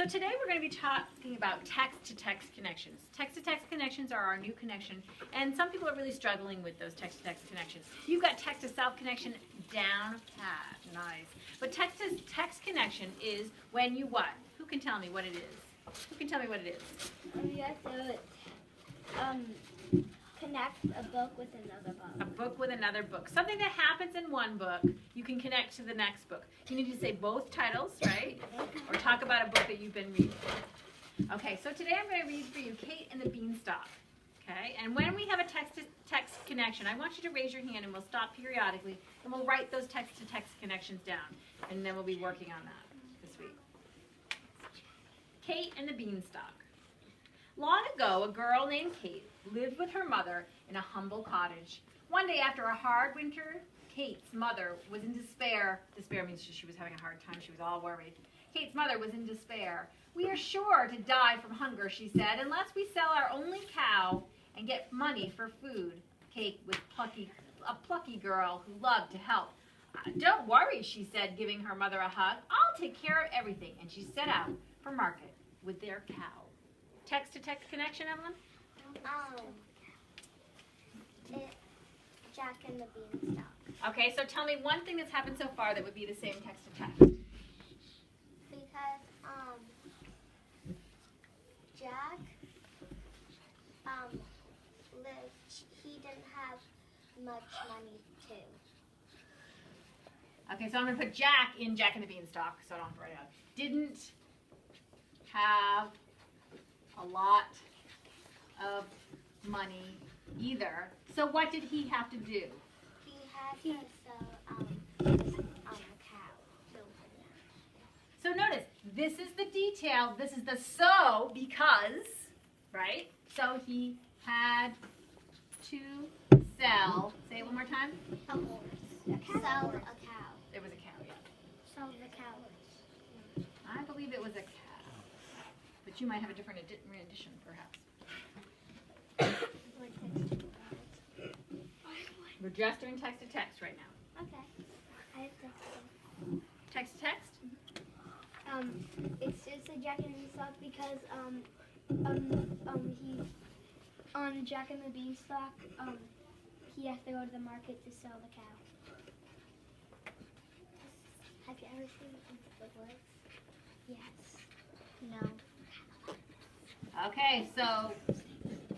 So today we're going to be talking about text-to-text connections. Text-to-text connections are our new connection, and some people are really struggling with those text-to-text connections. You've got text-to-self connection down pat, nice. But text-to-text connection is when you what? Who can tell me what it is? Who can tell me what it is? You have to connect a book with another book. A book with another book. Something that happens in one book, you can connect to the next book. You need to say both titles, right? Or talk about a book that you've been reading. Okay, so today I'm going to read for you Kate and the Beanstalk. Okay, and when we have a text-to-text connection, I want you to raise your hand and we'll stop periodically and we'll write those text-to-text connections down. And then we'll be working on that this week. Kate and the Beanstalk. Long ago, a girl named Kate lived with her mother in a humble cottage. One day after a hard winter, Kate's mother was in despair. Despair means she was having a hard time. She was all worried. Kate's mother was in despair. "We are sure to die from hunger," she said, "unless we sell our only cow and get money for food." Kate was a plucky girl who loved to help. "Don't worry," she said, giving her mother a hug. "I'll take care of everything." And she set out for market with their cow. Text-to-text connection, Evelyn? Jack and the Beanstalk. Okay, so tell me one thing that's happened so far that would be the same text-to-text. Because Jack he didn't have much money too. Okay, so I'm going to put Jack in Jack and the Beanstalk, so I don't have to write it out. Didn't have a lot of money either. So what did he have to do? He had to sell a cow. So notice, this is the detail. This is the so because, right? So he had to sell. Say it one more time. A horse. Sell a cow. It was a cow, yeah. Sell the cow. I believe it was a cow. But you might have a different rendition, perhaps. We're just doing text-to-text right now. Okay. I have Text-to-text? It's just a Jack and the Beanstalk because he on Jack and the Beanstalk he has to go to the market to sell the cow. Have you ever seen the woods? Yes. No. Okay, so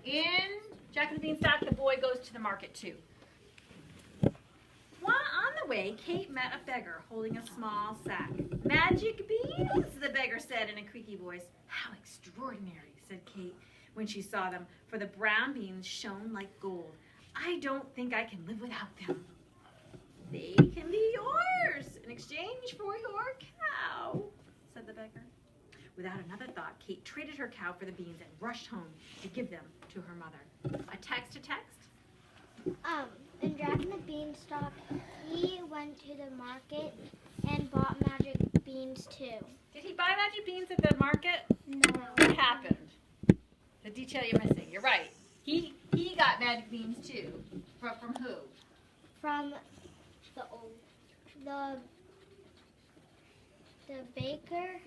in Jack and the Beanstalk, the boy goes to the market too. While on the way, Kate met a beggar holding a small sack. "Magic beans," the beggar said in a creaky voice. "How extraordinary," said Kate when she saw them, for the brown beans shone like gold. "I don't think I can live without them." "They can be yours in exchange for your cow," said the beggar. Without another thought, Kate traded her cow for the beans and rushed home to give them to her mother. A text-to-text? In Jack and the Beanstalk, he went to the market and bought magic beans too. Did he buy magic beans at the market? No. What happened? The detail you're missing. You're right. He got magic beans too. From who? From the baker.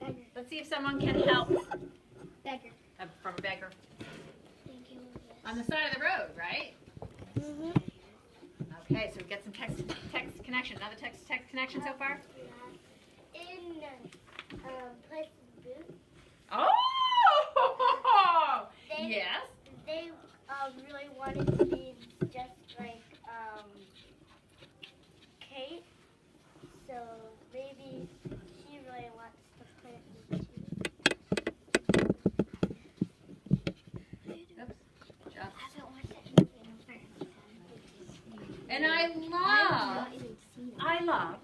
Beggar. Let's see if someone can help. Beggar. From a beggar. Thank you. On the side of the road, right? Mhm. Okay, so we get some text connection. Another text connection so far? In place of boots. Oh! Yes. They really wanted to be just like Kate, so maybe she really wants to plant boots. Oops. Good job. I don't want to And I love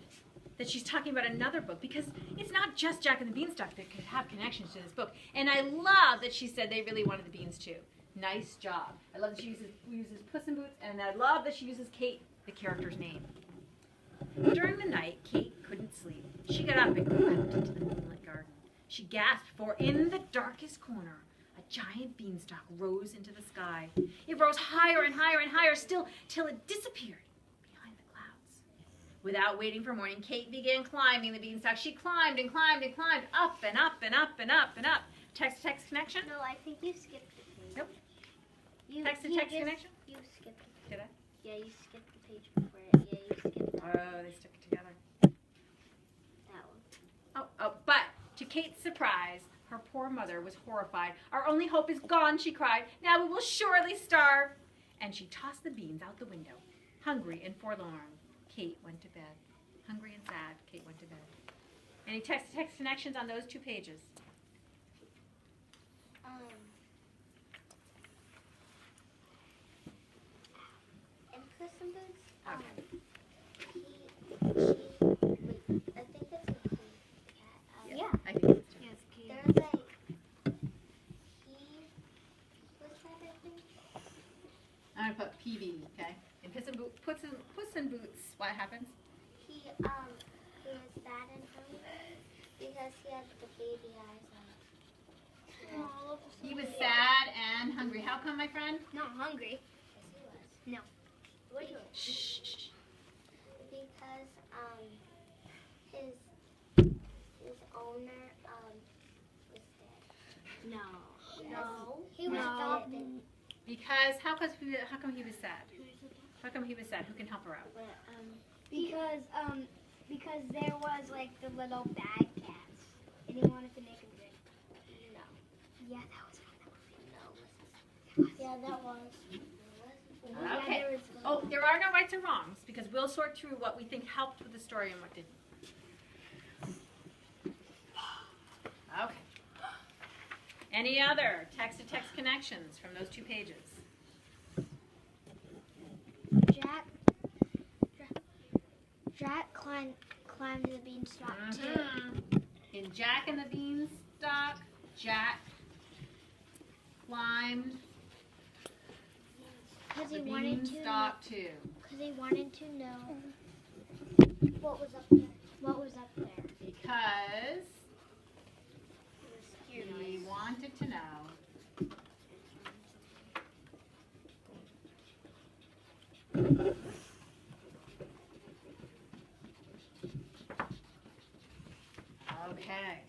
that she's talking about another book because it's not just Jack and the Beanstalk that could have connections to this book. And I love that she said they really wanted the beans too. Nice job. I love that she uses Puss in Boots, and I love that she uses Kate, the character's name. During the night, Kate couldn't sleep. She got up and crept into the moonlit garden. She gasped, for in the darkest corner, a giant beanstalk rose into the sky. It rose higher and higher and higher still till it disappeared behind the clouds. Without waiting for morning, Kate began climbing the beanstalk. She climbed and climbed and climbed, up and up and up and up and up. Text-to-text connection? No, I think you skipped the page. Nope. You, Text-to-text connection? You skipped it. Did I? Yeah, you skipped the page before it. Yeah, you skipped that. Oh, they stuck it together. That one. Oh, but to Kate's surprise, her poor mother was horrified. Our only hope is gone, she cried. Now we will surely starve. And she tossed the beans out the window. Hungry and forlorn, Kate went to bed. Hungry and sad, Kate went to bed. Any text-to-text connections on those 2 pages? In Puss in Boots, Okay. I think that's a cat. Yeah, I think that's true. Yes, there's a what's that, I think? I'm going to put PB, okay? In Puss in Boots, what happens? He was sad and hungry because he had the baby eyes on. He was sad and hungry. How come, my friend? Not hungry. Yes, he was. No. Shh. Because his owner was dead. No. He was adopted. Because how come he was sad? How come he was sad? Who can help her out? Because there was like the little bad cats, and he wanted to make them good. No. Yeah, that was from the movie. No. Yeah, that was. Okay. Oh, there are no rights or wrongs because we'll sort through what we think helped with the story and what didn't. Okay. Any other text-to-text connections from those 2 pages? Jack climbed the beanstalk too. In Jack and the Beanstalk, Jack climbed the beanstalk too. Because he wanted to know what was up there. What was up there? Because he wanted to know. Okay.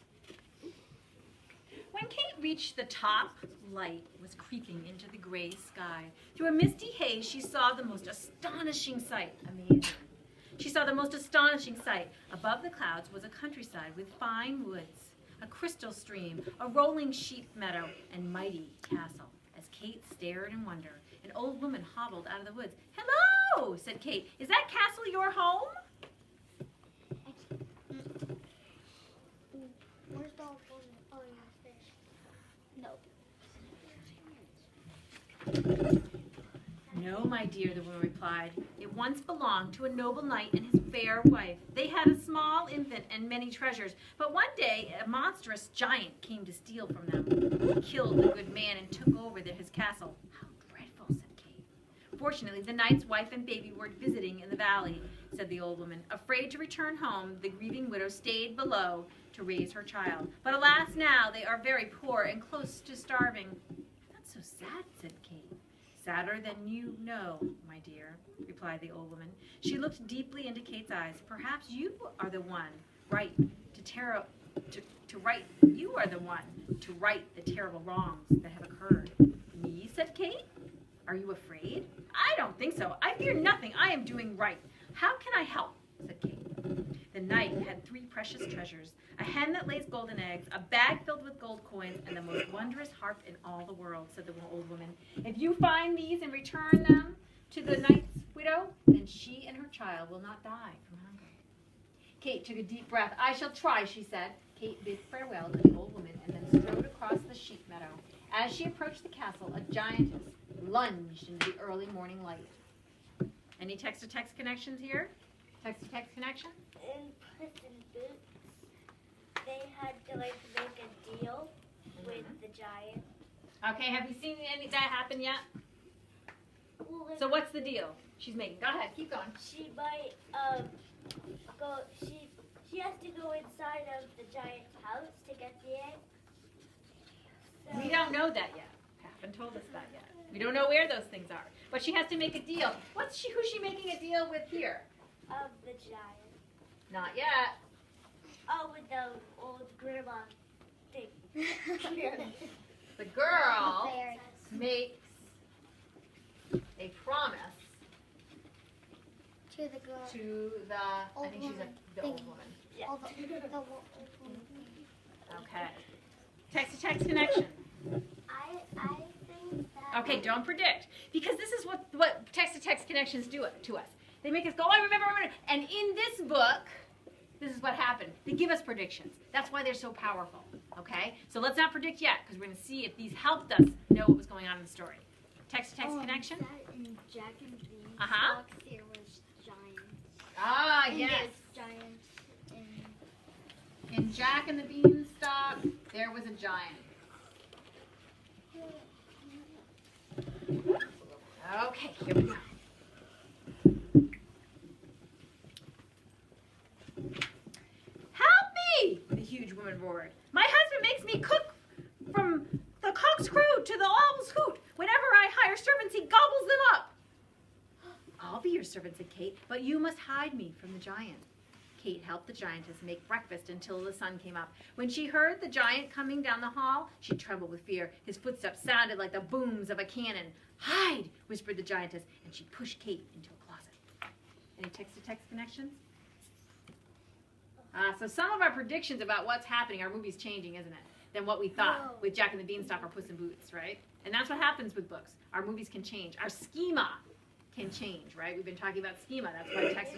When Kate reached the top, light was creeping into the gray sky. Through a misty haze, she saw the most astonishing sight. Amazing. She saw the most astonishing sight. Above the clouds was a countryside with fine woods, a crystal stream, a rolling sheep meadow, and mighty castle. As Kate stared in wonder, an old woman hobbled out of the woods. "Hello," said Kate. "Is that castle your home?" Where's the old woman? Oh, yeah, there. No. "No, my dear," the woman replied. "It once belonged to a noble knight and his fair wife. They had a small infant and many treasures, but one day a monstrous giant came to steal from them. He killed the good man and took over his castle." "How dreadful," said Kate. "Fortunately, the knight's wife and baby were visiting in the valley," said the old woman. "Afraid to return home, the grieving widow stayed below to raise her child. But alas, now they are very poor and close to starving." "That's so sad," said Kate. "Sadder than you know, my dear," replied the old woman. She looked deeply into Kate's eyes. "Perhaps you are the one right you are the one to right the terrible wrongs that have occurred." "Me?" said Kate. "Are you afraid?" "I don't think so. I fear nothing. I am doing right." "How can I help?" said Kate. The knight had 3 precious treasures: a hen that lays golden eggs, a bag filled with gold coins, and the most wondrous harp in all the world, said the old woman. "If you find these and return them to the knight's widow, then she and her child will not die from hunger." Kate took a deep breath. "I shall try," she said. Kate bid farewell to the old woman and then strode across the sheep meadow. As she approached the castle, a giantess lunged into the early morning light. Any text-to-text connections here? Text-to-text connection? In Puss in Boots, they had to like make a deal with the giant. Okay, have you seen any of that happen yet? Well, So what's the deal she's making? Go ahead, keep going. she might go. She has to go inside of the giant's house to get the egg. So, We don't know that yet. Haven't told us that yet. We don't know where those things are. But she has to make a deal. Who's she making a deal with here? of the giant. Not yet. Oh, with the old grandma thing. The girl makes a promise to the girl. to the, I think she's the old woman. Yeah. The old woman. Okay. Text-to-text connection. I think that. Okay, don't predict. Because this is what text-to-text connections do to us. They make us go, I remember. And in this book, this is what happened. They give us predictions. That's why they're so powerful. Okay? So let's not predict yet, because we're going to see if these helped us know what was going on in the story. Text-to-text connection? In Jack and Beanstalk, there was giants. Ah, And yes. there's giants In Jack and the Beanstalk, there was a giant. Okay, here we go. Help me! The huge woman roared. My husband makes me cook from the cock's crew to the owl's hoot. Whenever I hire servants, he gobbles them up. I'll be your servant, said Kate, but you must hide me from the giant. Kate helped the giantess make breakfast until the sun came up. When she heard the giant coming down the hall, she trembled with fear. His footsteps sounded like the booms of a cannon. Hide, whispered the giantess, and she pushed Kate into a closet. Any text-to-text connections? So some of our predictions about what's happening, our movie's changing, isn't it, than what we thought with Jack and the Beanstalk or Puss in Boots, right? And that's what happens with books. Our movies can change. Our schema can change, right? We've been talking about schema. That's why text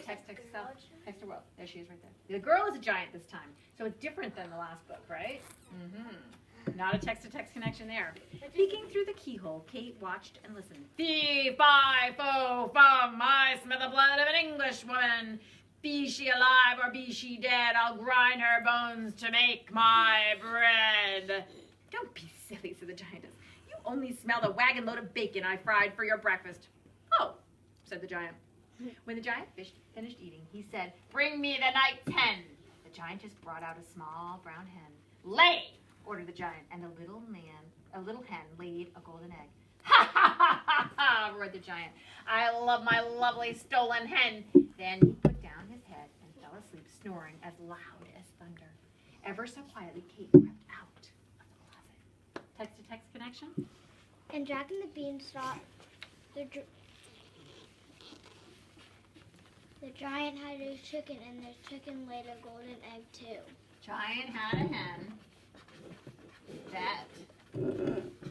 her well. There she is right there. The girl is a giant this time. So it's different than the last book, right? Mm-hmm. Not a text-to-text connection there. Peeking through the keyhole, Kate watched and listened. Fee, fi, fo, fum, I smell the blood of an Englishwoman. Be she alive or be she dead, I'll grind her bones to make my bread. Don't be silly, said the giantess. You only smell the wagon load of bacon I fried for your breakfast. Oh, said the giant. When the giant finished eating, he said, bring me the night's hen. The giantess brought out a small brown hen. Lay, ordered the giant, and a little hen laid a golden egg. Ha ha ha ha ha, roared the giant. I love my lovely stolen hen. Then he put down his head and fell asleep, snoring as loud as thunder. Ever so quietly, Kate crept out of the closet. Text-to-text connection? And Jack and the Beanstalk, the giant had his chicken, and the chicken laid a golden egg too. Giant had a hen that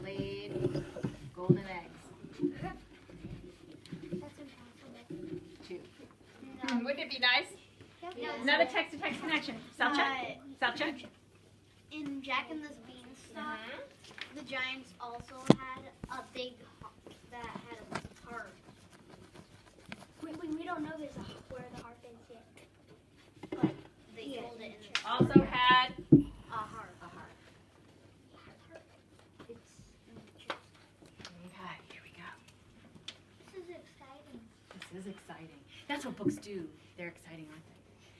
laid golden eggs. That's impossible. Two. No. Wouldn't it be nice? Yep. Another text-to-text connection. Self-check. Self-check. In Jack and the Beanstalk, the giants also had a big that had a heart. We don't know where the heart is yet. But they told it in the Also had a heart. a heart. It's in the chest. Okay, here we go. This is exciting. This is exciting. That's what books do. They're exciting, aren't they?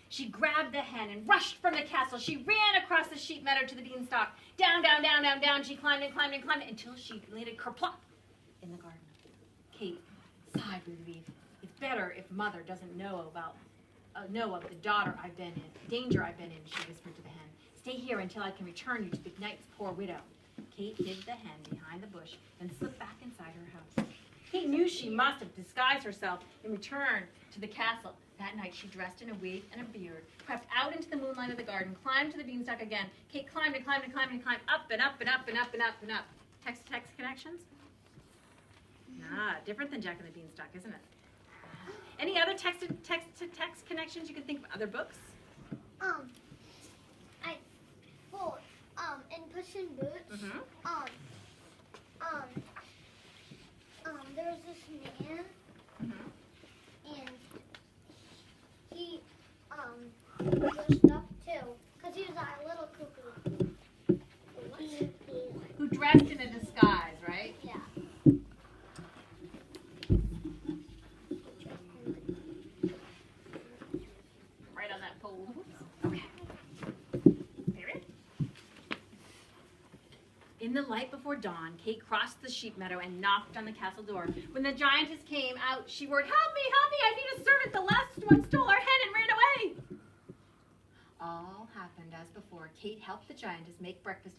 She grabbed the hen and rushed from the castle. She ran across the sheep meadow to the beanstalk. Down, down, down, down, down. She climbed and climbed and climbed until she landed kerplop in the garden. Kate sighed with relief. It's better if Mother doesn't know of the danger I've been in, she whispered to the hen. Stay here until I can return you to the knight's poor widow. Kate hid the hen behind the bush and slipped back inside her house. Kate knew she must have disguised herself and returned to the castle. That night she dressed in a wig and a beard, crept out into the moonlight of the garden, climbed to the beanstalk again. Kate climbed and climbed and climbed and climbed up and up and up and up and up and up. Text-to-text connections? Different than Jack and the Beanstalk, isn't it? Any other text-to-text connections you can think of? Other books? In Puss in Boots, there was this man, and he was stuck too, because he was a little cuckoo. Who dressed in a disguise, right? Yeah. Right on that pole. Okay. Period. In the light before dawn, Kate crossed the sheep meadow and knocked on the castle door. When the giantess came out, she roared, "Help me, I need a servant. The last one stole our hen and ran away." All happened as before. Kate helped the giantess make breakfast and